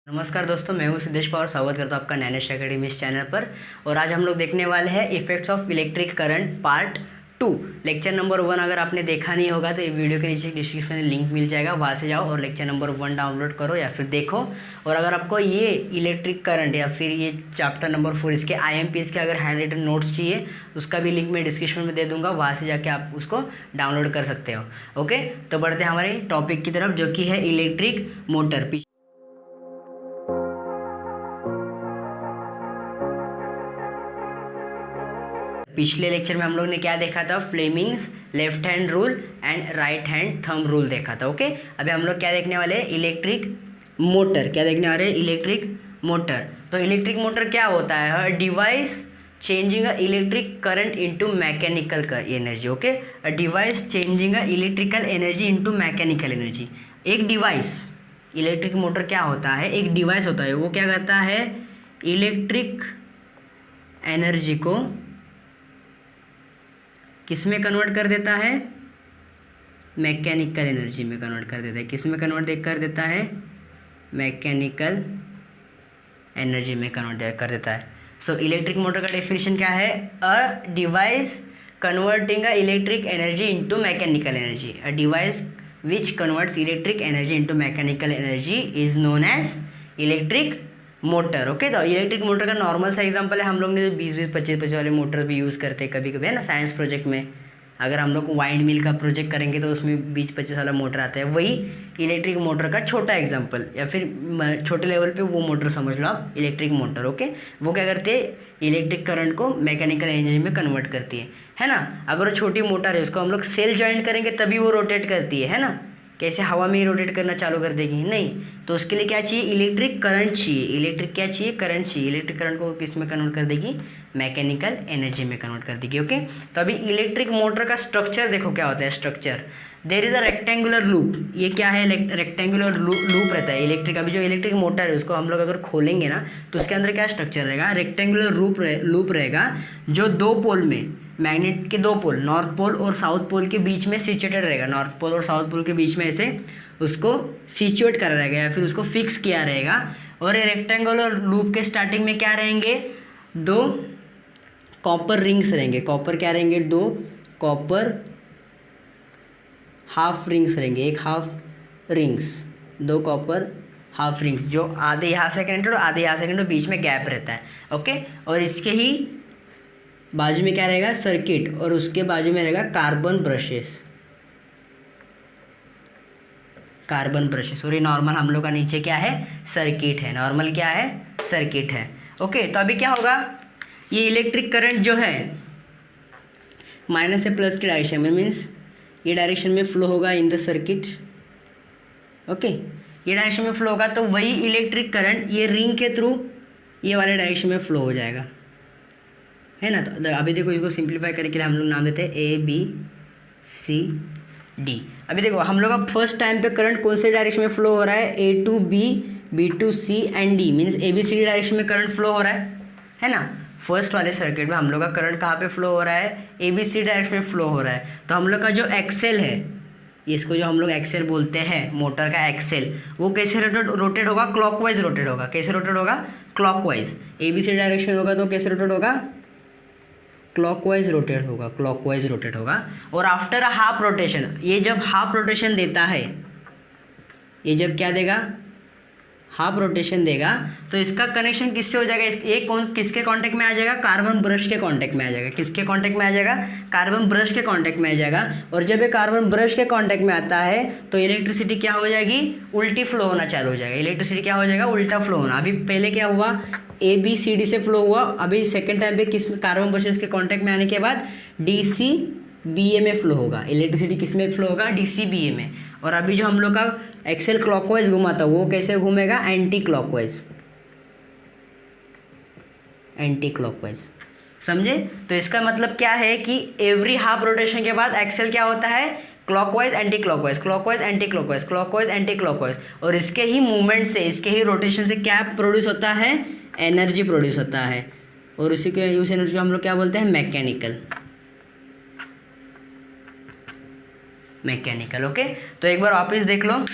नमस्कार दोस्तों, मैं हूं सिद्धेश पवार। स्वागत करता हूं आपका नैनेश अकेडमी इस चैनल पर। और आज हम लोग देखने वाले हैं effects of electric current part 2, lecture number 1। अगर आपने देखा नहीं होगा तो ये वीडियो के नीचे डिस्क्रिप्शन में लिंक मिल जाएगा, वहाँ से जाओ और लेक्चर नंबर 1 डाउनलोड करो या फिर देखो। और अगर आपको ये इलेक्ट्रिक करंट या फिर ये चैप्टर नंबर 4 इसके IMPs के अगर हैंड रिटन नोट्स चाहिए, उसका भी लिंक मैं डिस्क्रिप्शन में दे दूंगा, वहाँ से जाके आप उसको डाउनलोड कर सकते हो। ओके, तो बढ़ते हैं हमारे टॉपिक की तरफ, जो कि है इलेक्ट्रिक मोटर। पिछले लेक्चर में हम लोग ने क्या देखा था? Fleming's left hand rule and right hand thumb rule देखा था। ओके, अभी हम लोग क्या देखने वाले हैं? Electric motor. क्या देखने वाले हैं? Electric motor. तो इलेक्ट्रिक मोटर क्या होता है? Device changing a electric current into mechanical energy. Okay, a device changing a electrical energy into mechanical energy. एक डिवाइस, इलेक्ट्रिक मोटर क्या होता है? एक डिवाइस होता है, वो क्या करता है? इलेक्ट्रिक एनर्जी को किस में कन्वर्ट कर देता है? मैकेनिकल एनर्जी में कन्वर्ट कर देता है। किस में कन्वर्ट कर देता है? मैकेनिकल एनर्जी में कन्वर्ट कर देता है। सो इलेक्ट्रिक मोटर का डेफिनेशन क्या है? A device converting a electric energy into mechanical energy. A device which converts electric energy into mechanical energy is known as electric motor. Okay, तो electric motor का normal सा example है, हम लोग ने 20-20, 25-25 वाले मोटर भी यूज़ करते हैं कभी कभी, है ना, साइंस प्रोजेक्ट में। अगर हम लोग वाइंड मिल का प्रोजेक्ट करेंगे तो उसमें 20-25 वाला मोटर आता है, वही इलेक्ट्रिक मोटर का छोटा एग्जांपल, या फिर छोटे लेवल पे वो मोटर समझ लो आप, इलेक्ट्रिक मोटर। ओके, वो क्या करते हैं? इलेक्ट्रिक करंट को मैकेनिकल एनर्जी में कन्वर्ट करती है ना। अगर वो छोटी मोटर है, उसको हम लोग सेल ज्वाइंट करेंगे तभी वो रोटेट करती है ना। कैसे हवा में ही रोटेट करना चालू कर देगी? नहीं। तो उसके लिए क्या चाहिए? इलेक्ट्रिक करंट चाहिए। इलेक्ट्रिक क्या चाहिए? करंट चाहिए। इलेक्ट्रिक करंट को किस में कन्वर्ट कर देगी? मैकेनिकल एनर्जी में कन्वर्ट कर देगी। ओके, तो अभी इलेक्ट्रिक मोटर का स्ट्रक्चर देखो क्या होता है। Structure, there is a rectangular loop. ये क्या है? रेक्टेंगुलर लूप रहता है इलेक्ट्रिक। अभी जो इलेक्ट्रिक मोटर है उसको हम लोग अगर खोलेंगे ना, तो उसके अंदर क्या स्ट्रक्चर रहेगा? रेक्टेंगुलर लूप रहेगा, जो दो पोल में, मैग्नेट के दो पोल, नॉर्थ पोल और साउथ पोल के बीच में सिचुएटेड रहेगा। नॉर्थ पोल और साउथ पोल के बीच में ऐसे उसको सिचुएट करा रहेगा या फिर उसको फिक्स किया रहेगा। और ये रेक्टेंगुलर लूप के स्टार्टिंग में क्या रहेंगे? दो कॉपर रिंग्स रहेंगे। कॉपर क्या रहेंगे? दो कॉपर हाफ रिंग्स रहेंगे। एक हाफ रिंग्स, दो कॉपर हाफ रिंग्स, जो आधे यहाँ से कनेक्टेड और आधे यहाँ से कनेक्टेड, बीच में गैप रहता है। ओके, और इसके ही बाजू में क्या रहेगा? सर्किट, और उसके बाजू में रहेगा कार्बन ब्रशेस। Carbon brushes. और ये नॉर्मल हम लोग का नीचे क्या है? सर्किट है। नॉर्मल क्या है? सर्किट है। ओके, तो अभी क्या होगा? ये इलेक्ट्रिक करंट जो है माइनस से प्लस की डायरेक्शन में, मीन्स ये डायरेक्शन में फ्लो होगा इन द सर्किट। ओके, ये डायरेक्शन में फ्लो होगा, तो वही इलेक्ट्रिक करंट ये रिंग के थ्रू ये वाले डायरेक्शन में फ्लो हो जाएगा, है ना। तो अभी देखो, इसको सिंप्लीफाई करने के लिए हम लोग नाम देते हैं ABCD। अभी देखो, हम लोग का फर्स्ट टाइम पे करंट कौन से डायरेक्शन में फ्लो हो रहा है? A to B, B to C and D, means ABCD direction में करंट फ्लो हो रहा है ना। फर्स्ट वाले सर्किट में हम लोग का करंट कहाँ पे फ्लो हो रहा है? ABC डायरेक्शन में फ्लो हो रहा है। तो हम लोग का जो एक्सेल है, इसको जो हम लोग एक्सेल बोलते हैं, मोटर का एक्सेल, वो कैसे रोटेट होगा? क्लॉकवाइज रोटेट होगा। कैसे रोटेट होगा? क्लॉकवाइज। ABC डायरेक्शन होगा तो कैसे रोटेट होगा? क्लॉकवाइज रोटेट होगा। क्लॉकवाइज रोटेट होगा। और आफ्टर अ हाफ रोटेशन, ये जब हाफ रोटेशन देता है, ये जब क्या देगा? हाफ रोटेशन देगा, तो इसका कनेक्शन किससे हो जाएगा? ये किसके कांटेक्ट में आ जाएगा? कार्बन ब्रश के कांटेक्ट में आ जाएगा। किसके कांटेक्ट में आ जाएगा? कार्बन ब्रश के कांटेक्ट में आ जाएगा। और जब ये कार्बन ब्रश के कांटेक्ट में आता है तो इलेक्ट्रिसिटी क्या हो जाएगी? उल्टी फ्लो होना चालू हो जाएगा। इलेक्ट्रिसिटी क्या हो जाएगा? उल्टा फ्लो होना। अभी पहले क्या हुआ? ABCD से फ्लो हुआ, अभी सेकेंड टाइम पे किस कार्बन ब्रशेस के कांटेक्ट में आने के बाद DCBA में फ्लो होगा। इलेक्ट्रिसिटी किस में फ्लो होगा? DCBA में। और अभी जो हम लोग का एक्सेल क्लॉकवाइज घुमा था, वो कैसे घूमेगा? Anti clockwise. एंटी क्लॉकवाइज, समझे? तो इसका मतलब क्या है कि एवरी हाफ रोटेशन के बाद एक्सेल क्या होता है? Clockwise anti clockwise, clockwise anti clockwise, clockwise anti clockwise. और इसके ही मूवमेंट से, इसके ही रोटेशन से क्या प्रोड्यूस होता है? एनर्जी प्रोड्यूस होता है। और उसी के उस एनर्जी को हम लोग क्या बोलते हैं? मैकेनिकल। मैकेनिकल। ओके, तो एक बार वापस देख लो,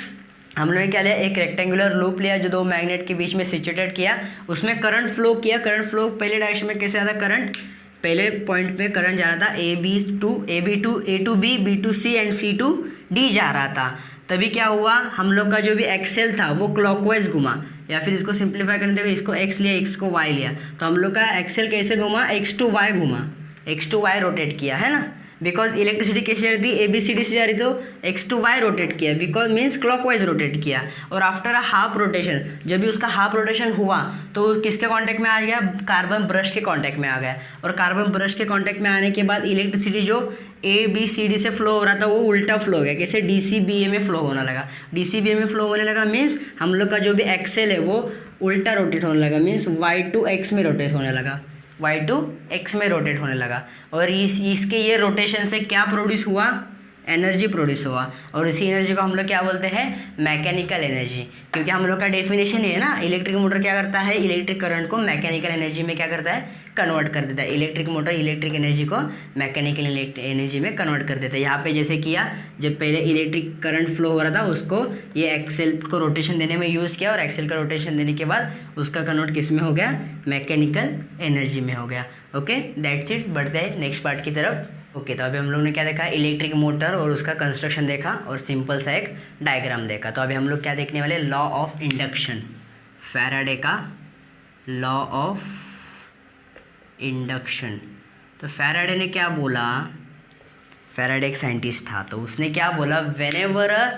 हम लोगों ने क्या लिया, एक रेक्टेंगुलर लूप लिया जो दो मैग्नेट के बीच में सिचुएटेड किया, उसमें करंट फ्लो किया। करंट फ्लो पहले डायरेक्शन में कैसे आता, करंट पहले पॉइंट पे करंट जा रहा था A to B, B to C and C to D जा रहा था। तभी क्या हुआ, हम लोग का जो भी एक्सेल था वो क्लॉकवाइज घुमा, या फिर इसको सिंप्लीफाई करने देगा, इसको एक्स लिया, एक्स को वाई लिया, तो हम लोग का एक्सेल कैसे घुमा, एक्स टू वाई घुमा, एक्स टू वाई रोटेट किया, है ना। बिकॉज इलेक्ट्रिसिटी कैसे जा रही थी, ए बी सी डी से जा रही, तो एक्स टू वाई रोटेट किया, बिकॉज मीन्स क्लॉकवाइज रोटेट किया। और आफ्टर अ हाफ रोटेशन, जब भी उसका हाफ रोटेशन हुआ तो वो किसके कांटेक्ट में आ गया, कार्बन ब्रश के कांटेक्ट में आ गया। और कार्बन ब्रश के कांटेक्ट में आने के बाद इलेक्ट्रिसिटी जो ए बी सी डी से फ्लो हो रहा था वो उल्टा फ्लो हो गया, कैसे, डी सी बी ए में फ्लो होने लगा। डी सी बी ए में फ्लो होने लगा मीन्स हम लोग का जो भी एक्सेल है वो उल्टा रोटेट होने लगा, मीन्स वाई टू एक्स में रोटेट होने लगा, वाई टू एक्स में रोटेट होने लगा। और इसके ये रोटेशन से क्या प्रोड्यूस हुआ, एनर्जी प्रोड्यूस हुआ। और इसी एनर्जी को हम लोग क्या बोलते हैं, मैकेनिकल एनर्जी। क्योंकि हम लोग का डेफिनेशन है ना, इलेक्ट्रिक मोटर क्या करता है, इलेक्ट्रिक करंट को मैकेनिकल एनर्जी में क्या करता है, कन्वर्ट कर देता है। इलेक्ट्रिक मोटर इलेक्ट्रिक एनर्जी को मैकेनिकल एनर्जी में कन्वर्ट कर देता है। यहाँ पे जैसे किया, जब पहले इलेक्ट्रिक करंट फ्लो हो रहा था उसको ये एक्सेल को रोटेशन देने में यूज़ किया, और एक्सेल का रोटेशन देने के बाद उसका कन्वर्ट किस में हो गया, मैकेनिकल एनर्जी में हो गया। Okay, that's it. बढ़ते हैं नेक्स्ट पार्ट की तरफ। ओके, तो अभी हम लोग ने क्या देखा, इलेक्ट्रिक मोटर और उसका कंस्ट्रक्शन देखा, और सिंपल सा एक डायग्राम देखा। तो अभी हम लोग क्या देखने वाले, लॉ ऑफ इंडक्शन, फैराडे का लॉ ऑफ इंडक्शन। तो फैराडे ने क्या बोला, फैराडे एक साइंटिस्ट था, तो उसने क्या बोला, whenever a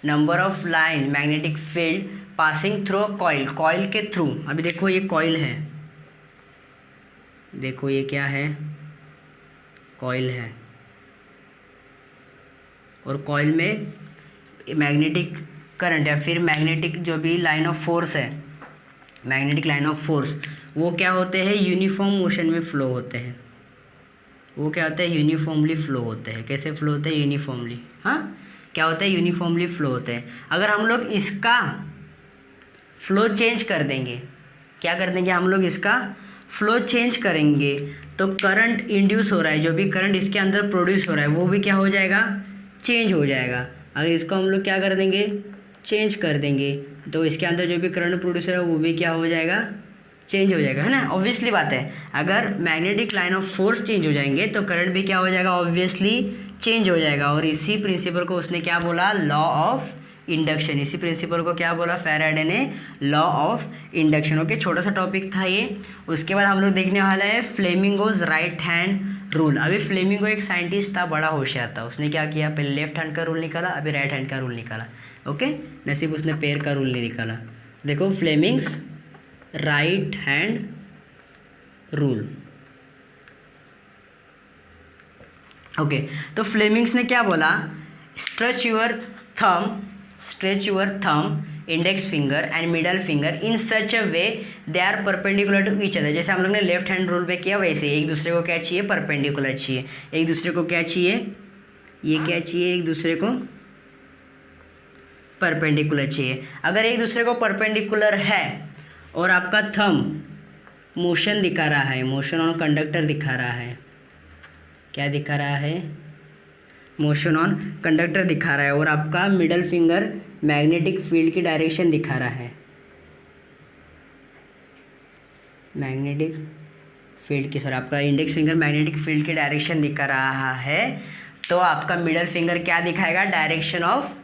number of line magnetic field passing through a coil, coil के थ्रू, अभी देखो ये कॉइल है, देखो ये क्या है, कॉइल है, और कॉइल में मैग्नेटिक करंट या फिर मैग्नेटिक जो भी लाइन ऑफ फोर्स है, मैग्नेटिक लाइन ऑफ फोर्स, वो क्या होते हैं, यूनिफॉर्म मोशन में फ़्लो होते हैं। वो क्या होता है, यूनिफॉर्मली फ़्लो होते हैं। कैसे फ़्लो होते हैं, यूनिफॉर्मली, हाँ, क्या होता है, यूनिफॉर्मली फ़्लो होते हैं। अगर हम लोग इसका फ़्लो चेंज कर देंगे, क्या कर देंगे हम लोग, इसका फ़्लो चेंज करेंगे, तो करंट इंड्यूस हो रहा है, जो भी करंट इसके अंदर प्रोड्यूस हो रहा है वो भी क्या हो जाएगा, चेंज हो जाएगा। अगर इसको हम लोग क्या कर देंगे, चेंज कर देंगे, तो इसके अंदर जो भी करंट प्रोड्यूस हो रहा है वो भी क्या हो जाएगा, चेंज हो जाएगा, है ना। ऑब्वियसली बात है, अगर magnetic line of force change हो जाएंगे तो करंट भी क्या हो जाएगा, ऑब्वियसली चेंज हो जाएगा। और इसी प्रिंसिपल को उसने क्या बोला, लॉ ऑफ इंडक्शन। इसी प्रिंसिपल को क्या बोला फैराडे ने, लॉ ऑफ इंडक्शन। ओके, छोटा सा टॉपिक था ये। उसके बाद हम लोग देखने वाला है फ्लेमिंगोज राइट हैंड रूल। अभी फ्लेमिंगो एक साइंटिस्ट था, बड़ा होशियार था। उसने क्या किया, पहले लेफ्ट हैंड का रूल निकाला, अभी राइट हैंड का रूल निकाला। ओके, नसीब उसने पैर का रूल नहीं निकाला। देखो, Fleming's right hand rule. Okay, तो फ्लेमिंग्स ने क्या बोला, stretch your thumb, index finger and middle finger in such a way they are perpendicular to each other. जैसे हम लोग ने लेफ्ट हैंड रूल पे किया वैसे एक दूसरे को क्या चाहिए, परपेंडिकुलर चाहिए। एक दूसरे को क्या चाहिए, ये क्या चाहिए, एक दूसरे को परपेंडिकुलर चाहिए। अगर एक दूसरे को परपेंडिकुलर है और आपका थंब मोशन दिखा रहा है, मोशन ऑन कंडक्टर दिखा रहा है, क्या दिखा रहा है, मोशन ऑन कंडक्टर दिखा रहा है, और आपका मिडल फिंगर मैग्नेटिक फील्ड की डायरेक्शन दिखा रहा है, मैग्नेटिक फील्ड की, सॉरी आपका इंडेक्स फिंगर मैग्नेटिक फील्ड की डायरेक्शन दिखा रहा है, तो आपका मिडल फिंगर क्या दिखाएगा, डायरेक्शन ऑफ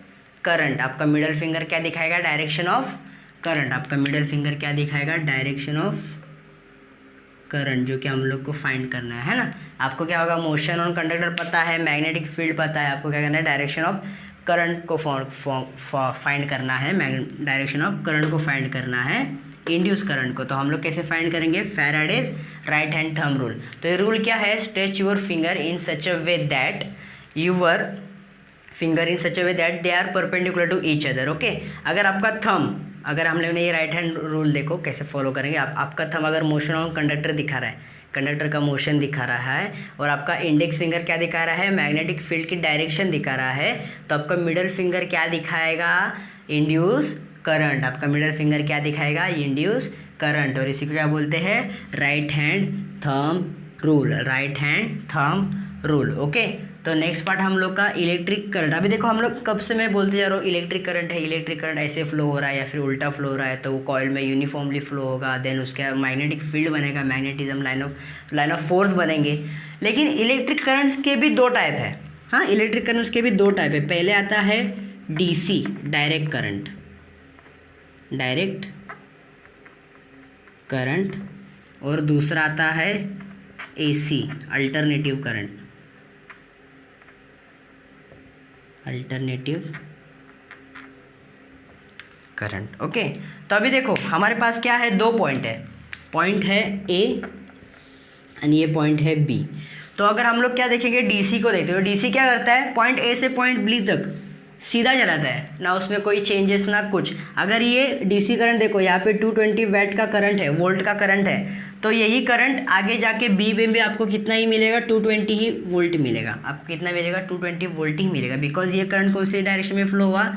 करंट। आपका मिडल फिंगर क्या दिखाएगा, डायरेक्शन ऑफ करंट। आपका मिडल फिंगर क्या दिखाएगा, डायरेक्शन ऑफ करंट, जो कि हम लोग को फाइंड करना है ना। आपको क्या होगा, मोशन ऑन कंडक्टर पता है, मैग्नेटिक फील्ड पता है, आपको क्या करना है, डायरेक्शन ऑफ करंट को फाइंड करना है, डायरेक्शन ऑफ करंट को फाइंड करना है, इंड्यूस करंट को। तो हम लोग कैसे फाइंड करेंगे, Faraday's right hand thumb rule. तो ये रूल क्या है, stretch your finger in such a way that your finger in such a way that they are perpendicular to each other. Okay, अगर आपका थंब, अगर हम लोगों ने ये राइट हैंड रूल देखो कैसे फॉलो करेंगे, आपका थंब अगर मोशन ऑन कंडक्टर दिखा रहा है, कंडक्टर का मोशन दिखा रहा है, और आपका इंडेक्स फिंगर क्या दिखा रहा है, मैग्नेटिक फील्ड की डायरेक्शन दिखा रहा है, तो आपका मिडल फिंगर क्या दिखाएगा, इंड्यूस करंट। आपका मिडल फिंगर क्या दिखाएगा, इंड्यूस करंट। और इसी को क्या बोलते हैं, right hand thumb rule, right hand thumb rule. Okay, तो नेक्स्ट पार्ट हम लोग का इलेक्ट्रिक करंट। अभी देखो हम लोग कब से मैं बोलते जा रहा हूँ इलेक्ट्रिक करंट है, इलेक्ट्रिक करंट ऐसे फ्लो हो रहा है या फिर उल्टा फ्लो हो रहा है, तो वो कॉइल में यूनिफॉर्मली फ्लो होगा, देन उसके मैग्नेटिक फील्ड बनेगा, मैग्नेटिज्म लाइन ऑफ फोर्स बनेंगे। लेकिन इलेक्ट्रिक करंट्स के भी दो टाइप है। हाँ, इलेक्ट्रिक करंट्स के भी दो टाइप है। पहले आता है DC direct current, direct current, और दूसरा आता है AC alternative current, alternative current. Okay, तो अभी देखो हमारे पास क्या है, दो पॉइंट है ए एंड ये पॉइंट है बी। तो अगर हम लोग क्या देखेंगे, डीसी को देखते हो, डीसी क्या करता है, पॉइंट ए से पॉइंट बी तक सीधा चलाता है, ना उसमें कोई चेंजेस ना कुछ। अगर ये डीसी करंट देखो यहाँ पे 220 वैट का करंट है, वोल्ट का करंट है, तो यही करंट आगे जाके बी में भी आपको कितना ही मिलेगा, 220 ही वोल्ट मिलेगा। आपको कितना मिलेगा, 220 वोल्ट ही मिलेगा, बिकॉज ये करंट कौन से डायरेक्शन में फ्लो हुआ,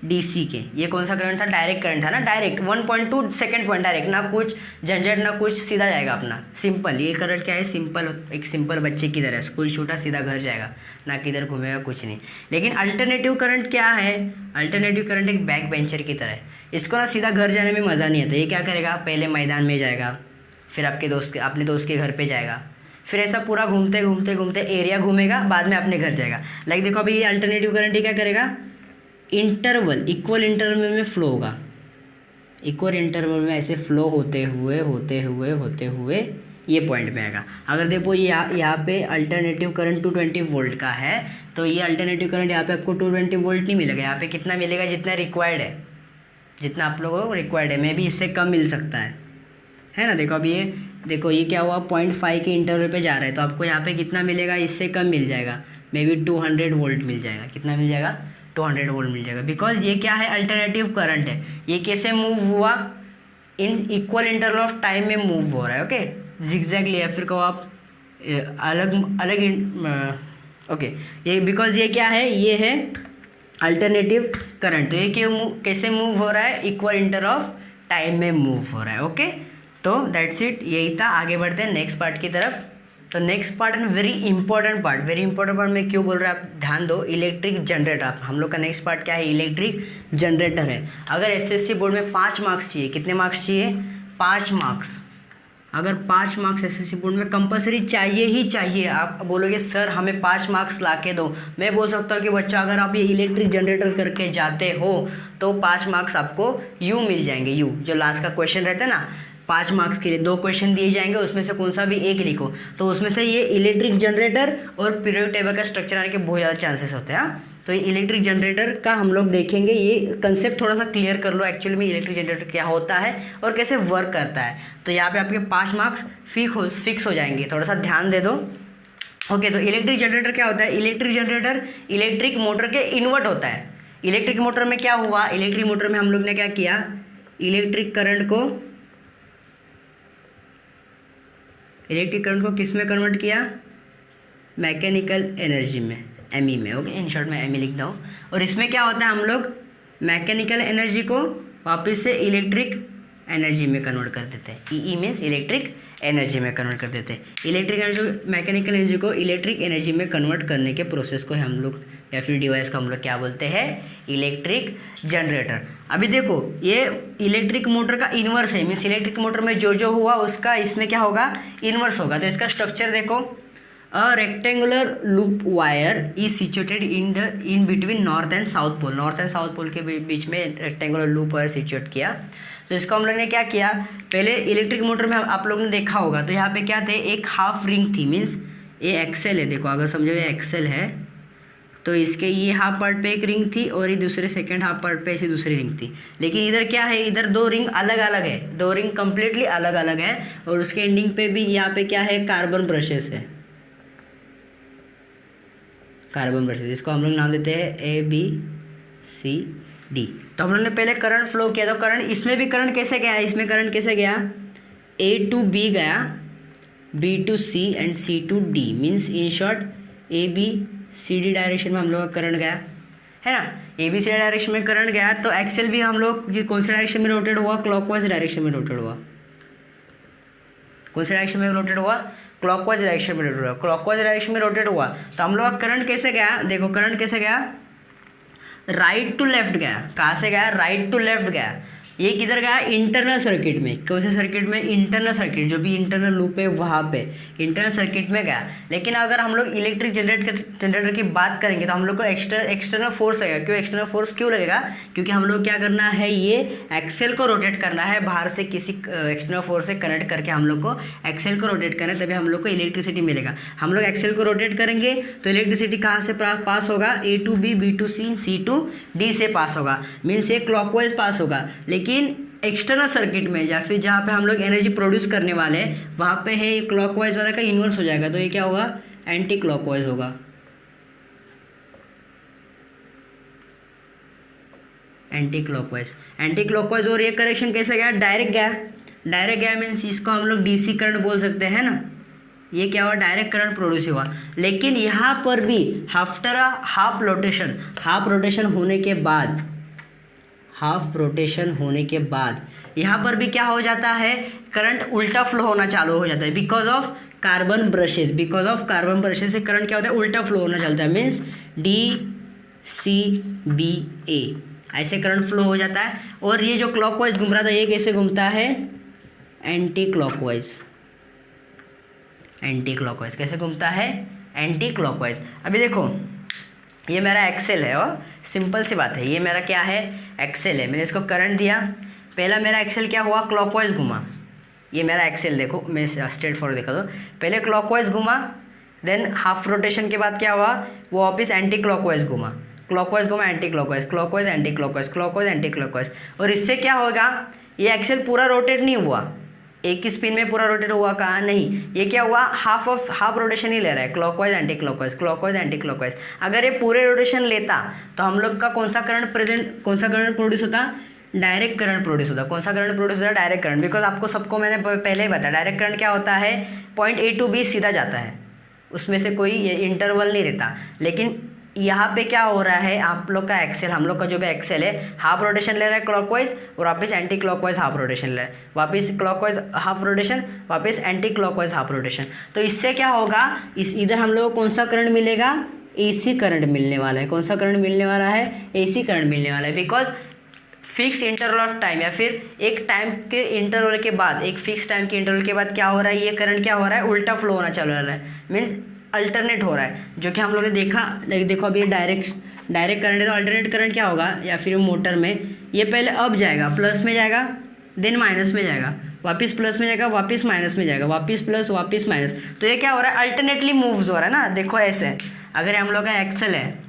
डीसी के। ये कौन सा करंट था, डायरेक्ट करंट था ना, डायरेक्ट 1.2 सेकेंड पॉइंट, डायरेक्ट, ना कुछ झंझट ना कुछ, सीधा जाएगा अपना, सिंपल। ये करंट क्या है, सिंपल, एक सिंपल बच्चे की तरह, स्कूल छूटा सीधा घर जाएगा, ना किधर घूमेगा, कुछ नहीं। लेकिन अल्टरनेटिव करंट क्या है, अल्टरनेटिव करंट एक बैक बेंचर की तरह है। इसको ना सीधा घर जाने में मज़ा नहीं आता। ये क्या करेगा, पहले मैदान में जाएगा, फिर अपने दोस्त के घर पे जाएगा, फिर ऐसा पूरा घूमते घूमते घूमते एरिया घूमेगा, बाद में अपने घर जाएगा। लाइक देखो अभी ये अल्टरनेटिव करंट क्या करेगा, इंटरवल, इक्वल इंटरवल में फ्लो होगा, इक्वल इंटरवल में ऐसे फ्लो होते हुए ये पॉइंट में आएगा। अगर देखो ये यहाँ पे अल्टरनेटिव करंट 220 वोल्ट का है, तो ये अल्टरनेटिव करंट यहाँ पे आपको 220 वोल्ट नहीं मिलेगा, यहाँ पे कितना मिलेगा, जितना रिक्वायर्ड है, जितना आप लोगों को रिक्वायर्ड है। मे भी इससे कम मिल सकता है ना। देखो अब ये देखो ये क्या हुआ, 0.5 के इंटरवल पे जा रहा है, तो आपको यहाँ पे कितना मिलेगा, इससे कम मिल जाएगा, मे बी 200 वोल्ट मिल जाएगा। कितना मिल जाएगा, 200 वोल्ट मिल जाएगा, बिकॉज ये क्या है, अल्टरनेटिव करंट है। ये कैसे मूव हुआ, in equal interval of time में मूव हो रहा है। ओके, जिगजैगली, या फिर कहो आप अलग ओके, ये बिकॉज ये क्या है, ये है अल्टरनेटिव करंट। तो ये कैसे मूव हो रहा है, इक्वल इंटरवल ऑफ टाइम में मूव हो रहा है। ओके, तो दैट्स इट, यही था। आगे बढ़ते हैं नेक्स्ट पार्ट की तरफ। तो नेक्स्ट पार्ट है वेरी इंपॉर्टेंट पार्ट मैं क्यों बोल रहा हूँ, आप ध्यान दो, इलेक्ट्रिक जनरेटर। हम लोग का नेक्स्ट पार्ट क्या है, इलेक्ट्रिक जनरेटर है। अगर एसएससी बोर्ड में 5 मार्क्स चाहिए, कितने मार्क्स चाहिए, 5 मार्क्स। अगर 5 मार्क्स एसएससी बोर्ड में कंपलसरी चाहिए ही चाहिए। आप बोलोगे सर हमें 5 मार्क्स ला के दो, मैं बोल सकता हूँ कि बच्चा अगर आप ये इलेक्ट्रिक जनरेटर करके जाते हो तो 5 मार्क्स आपको यू मिल जाएंगे। यू जो लास्ट का क्वेश्चन रहता है ना, 5 मार्क्स के लिए 2 क्वेश्चन दिए जाएंगे, उसमें से कौन सा भी एक लिखो। तो उसमें से ये इलेक्ट्रिक जनरेटर और पीरियोडिक टेबल का स्ट्रक्चर आने के बहुत ज़्यादा चांसेस होते हैं। तो ये इलेक्ट्रिक जनरेटर का हम लोग देखेंगे, ये कंसेप्ट थोड़ा सा क्लियर कर लो एक्चुअली में इलेक्ट्रिक जनरेटर क्या होता है और कैसे वर्क करता है। तो यहाँ पे आपके 5 मार्क्स फिक्स हो जाएंगे, थोड़ा सा ध्यान दे दो। ओके, तो इलेक्ट्रिक जनरेटर क्या होता है, इलेक्ट्रिक जनरेटर इलेक्ट्रिक मोटर के इन्वर्ट होता है। इलेक्ट्रिक मोटर में क्या हुआ, इलेक्ट्रिक मोटर में हम लोग ने क्या किया, इलेक्ट्रिक करंट को किस में कन्वर्ट किया, मैकेनिकल एनर्जी में, एमई में। ओके, इन शॉर्ट में एमई लिखता हूँ। और इसमें क्या होता है, हम लोग मैकेनिकल एनर्जी को वापस से इलेक्ट्रिक एनर्जी में कन्वर्ट कर देते हैं। ई मीन्स इलेक्ट्रिक एनर्जी में कन्वर्ट कर देते हैं। इलेक्ट्रिक एनर्जी, मैकेनिकल एनर्जी को इलेक्ट्रिक एनर्जी में कन्वर्ट करने के प्रोसेस को हम लोग या फिर डिवाइस को हम लोग क्या बोलते हैं, इलेक्ट्रिक जनरेटर। अभी देखो ये इलेक्ट्रिक मोटर का इन्वर्स है, मीन्स इलेक्ट्रिक मोटर में जो हुआ उसका इसमें क्या होगा, इन्वर्स होगा। तो इसका स्ट्रक्चर देखो, a rectangular loop wire is situated in between north and south pole. North and south pole के बीच में रेक्टेंगुलर लूप वायर सिचुएट किया। तो इसको हम लोग ने क्या किया, पहले इलेक्ट्रिक मोटर में आप लोग ने देखा होगा, तो यहाँ पे क्या थे, एक हाफ रिंग थी, मीन्स ये एक्सेल है। देखो अगर समझो ये एक्सेल है, तो इसके ये हाफ पार्ट पे एक रिंग थी और ये दूसरे सेकंड हाफ पार्ट पे ऐसी दूसरी रिंग थी। लेकिन इधर क्या है, इधर 2 रिंग अलग अलग है, 2 रिंग कंप्लीटली अलग अलग है। और उसके एंडिंग पे भी यहाँ पे क्या है, कार्बन ब्रशेस है, कार्बन ब्रशेस। इसको हम लोग नाम देते हैं ABCD। तो हम लोग ने पहले करंट फ्लो किया, तो करंट इसमें भी करंट कैसे गया, इसमें करंट कैसे गया, A to B गया, B to C and C to D, means in short ABCD direction में हम लोग का करंट गया, है ना। ABCD डायरेक्शन में करंट गया, तो एक्सेल भी हम लोग कौन से डायरेक्शन में रोटेट हुआ, क्लॉकवाइज डायरेक्शन में रोटेट हुआ। कौन से डायरेक्शन में रोटेट हुआ, क्लॉकवाइज डायरेक्शन में रोटेट हुआ, क्लॉकवाइज डायरेक्शन में रोटेट हुआ तो हम लोग का करंट कैसे गया, देखो करंट कैसे गया, राइट टू लेफ्ट गया। कहाँ से गया, राइट टू लेफ्ट गया। ये किधर गया, इंटरनल सर्किट में। कौन से सर्किट में, इंटरनल सर्किट, जो भी इंटरनल लूप है वहाँ पे इंटरनल सर्किट में गया। लेकिन अगर हम लोग इलेक्ट्रिक जनरेटर की बात करेंगे तो हम लोग को एक्सटर्नल फोर्स लगेगा। क्यों एक्सटर्नल फोर्स क्यों लगेगा, क्योंकि हम लोग क्या करना है, ये एक्सेल को रोटेट करना है, बाहर से किसी एक्सटर्नल फोर्स से कनेक्ट करके हम लोग को एक्सेल को रोटेट करना है, तभी हम लोग को इलेक्ट्रिसिटी मिलेगा। हम लोग एक्सेल को रोटेट करेंगे तो इलेक्ट्रिसिटी कहाँ से पास होगा, A to B, B to C, C to D से पास होगा, मीन्स ये क्लॉकवाइज पास होगा। लेकिन एक्सटर्नल सर्किट में या फिर जहाँ पे हम लोग एनर्जी प्रोड्यूस करने वाले हैं वहाँ पे है क्लॉकवाइज वाला का इन्वर्स हो जाएगा, तो ये क्या होगा, एंटी क्लॉकवाइज होगा। Anti clockwise. और ये करेक्शन कैसे गया, डायरेक्ट गया मीन्स इसको हम लोग डीसी करंट बोल सकते हैं ना। ये क्या हुआ, डायरेक्ट करंट प्रोड्यूस हुआ। लेकिन यहाँ पर भी आफ्टर हाफ रोटेशन होने के बाद यहाँ पर भी क्या हो जाता है, करंट उल्टा फ्लो होना चालू हो जाता है। बिकॉज ऑफ कार्बन ब्रशेज से करंट क्या होता है, उल्टा फ्लो होना चलता है, मीन्स DCBA ऐसे करंट फ्लो हो जाता है। और ये जो क्लॉकवाइज घूम रहा था ये कैसे घूमता है, एंटी क्लॉकवाइज। कैसे घूमता है, एंटी क्लॉकवाइज। अभी देखो ये मेरा एक्सेल है और सिंपल सी बात है, ये मेरा क्या है, एक्सेल है। मैंने इसको करंट दिया, पहला मेरा एक्सेल क्या हुआ, क्लॉकवाइज घुमा। ये मेरा एक्सेल देखो, मैं स्ट्रेट फॉरवर्ड दिखा दो, पहले क्लॉकवाइज घुमा, देन हाफ रोटेशन के बाद क्या हुआ, वो वापस एंटी क्लॉकवाइज घुमा, एंटी क्लॉकवाइज। और इससे क्या होगा, ये एक्सेल पूरा रोटेट नहीं हुआ, एक ही स्पिन में पूरा रोटेट हुआ, कहाँ नहीं, ये क्या हुआ, हाफ रोटेशन ही ले रहा है, क्लॉकवाइज एंटी क्लॉकवाइज। अगर ये पूरे रोटेशन लेता तो हम लोग का कौन सा करंट प्रोड्यूस होता, डायरेक्ट करंट प्रोड्यूस होता। कौन सा करंट प्रोड्यूस होता है, डायरेक्ट करंट। बिकॉज आपको सबको मैंने पहले ही बताया डायरेक्ट करंट क्या होता है, पॉइंट A to B सीधा जाता है, उसमें से कोई इंटरवल नहीं रहता। लेकिन यहाँ पे क्या हो रहा है, आप लोग का एक्सेल, हम लोग का जो भी एक्सेल है, हाफ रोटेशन ले रहा है क्लॉकवाइज और वापस एंटी क्लॉकवाइज हाफ रोटेशन ले रहा है, वापस क्लॉकवाइज हाफ रोटेशन, वापस एंटी क्लॉकवाइज हाफ रोटेशन। तो इससे क्या होगा, इधर हम लोग को कौन सा करंट मिलेगा, AC करंट मिलने वाला है। कौन सा करंट मिलने वाला है, AC करंट मिलने वाला है। Because fix interval of time या फिर एक टाइम के इंटरवल के बाद, एक फिक्स टाइम के इंटरवल के बाद क्या हो रहा है, ये करंट क्या हो रहा है, उल्टा फ्लो होना चालू हो रहा है, मीन्स अल्टरनेट हो रहा है। जो कि हम लोगों ने देखा, देखो अभी डायरेक्ट करंट है तो अल्टरनेट करंट क्या होगा, या फिर मोटर में ये पहले अप जाएगा, प्लस में जाएगा, देन माइनस में जाएगा, वापस प्लस में जाएगा, वापस माइनस में जाएगा, वापस प्लस, वापस माइनस। तो ये क्या हो रहा है, अल्टरनेटली मूव्स हो रहा है ना। देखो ऐसे, अगर हम लोग का एक्सेल है,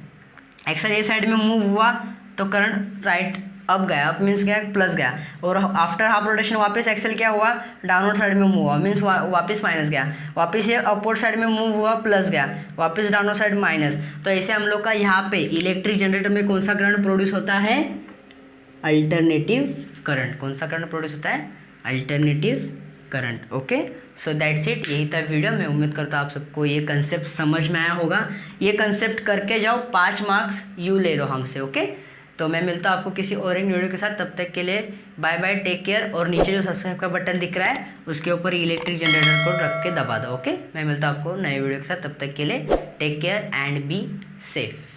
एक्सेल ये साइड में मूव हुआ तो करंट राइट अप गया, अप मीन्स क्या, प्लस गया। और आफ्टर हाफ रोटेशन वापस एक्सेल क्या हुआ, डाउनवर्ड साइड में मूव हुआ, मीन्स वापस माइनस गया, वापस ये अपवर्ड साइड में मूव हुआ, प्लस गया, वापस डाउनवर्ड साइड माइनस। तो ऐसे हम लोग का यहाँ पे इलेक्ट्रिक जनरेटर में कौन सा करंट प्रोड्यूस होता है, अल्टरनेटिव करंट। कौन सा करंट प्रोड्यूस होता है, alternative current. Okay, so that's it, यही था वीडियो। मैं उम्मीद करता हूँ आप सबको ये कंसेप्ट समझ में आया होगा। ये कंसेप्ट करके जाओ, 5 मार्क्स यू ले लो हमसे। ओके, तो मैं मिलता हूँ आपको किसी और एक वीडियो के साथ, तब तक के लिए बाय बाय, टेक केयर। और नीचे जो सब्सक्राइब का बटन दिख रहा है उसके ऊपर इलेक्ट्रिक जनरेटर को रख के दबा दो। ओके, मैं मिलता हूँ आपको नए वीडियो के साथ, तब तक के लिए take care and be safe.